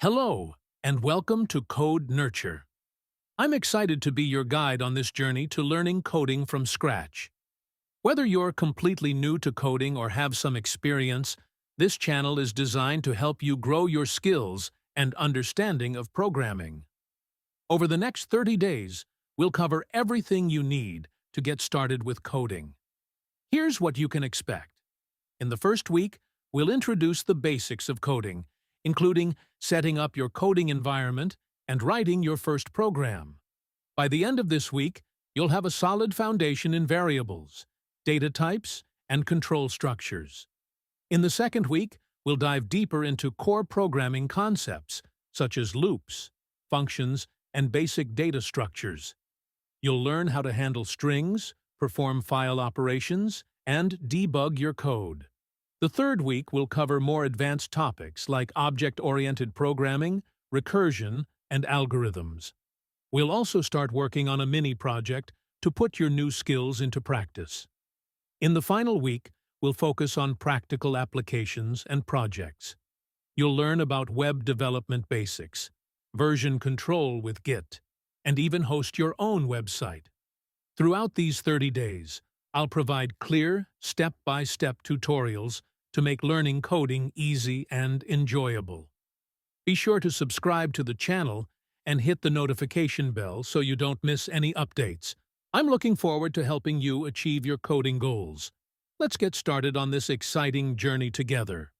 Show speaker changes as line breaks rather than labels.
Hello, and welcome to CodeNurture. I'm excited to be your guide on this journey to learning coding from scratch. Whether you're completely new to coding or have some experience, this channel is designed to help you grow your skills and understanding of programming. Over the next 30 days, we'll cover everything you need to get started with coding. Here's what you can expect. In the first week, we'll introduce the basics of coding, including setting up your coding environment and writing your first program. By the end of this week, you'll have a solid foundation in variables, data types, and control structures. In the second week, we'll dive deeper into core programming concepts, such as loops, functions, and basic data structures. You'll learn how to handle strings, perform file operations, and debug your code. The third week will cover more advanced topics like object-oriented programming, recursion, and algorithms. We'll also start working on a mini-project to put your new skills into practice. In the final week, we'll focus on practical applications and projects. You'll learn about web development basics, version control with Git, and even host your own website. Throughout these 30 days, I'll provide clear, step-by-step tutorials to make learning coding easy and enjoyable. Be sure to subscribe to the channel and hit the notification bell so you don't miss any updates. I'm looking forward to helping you achieve your coding goals. Let's get started on this exciting journey together.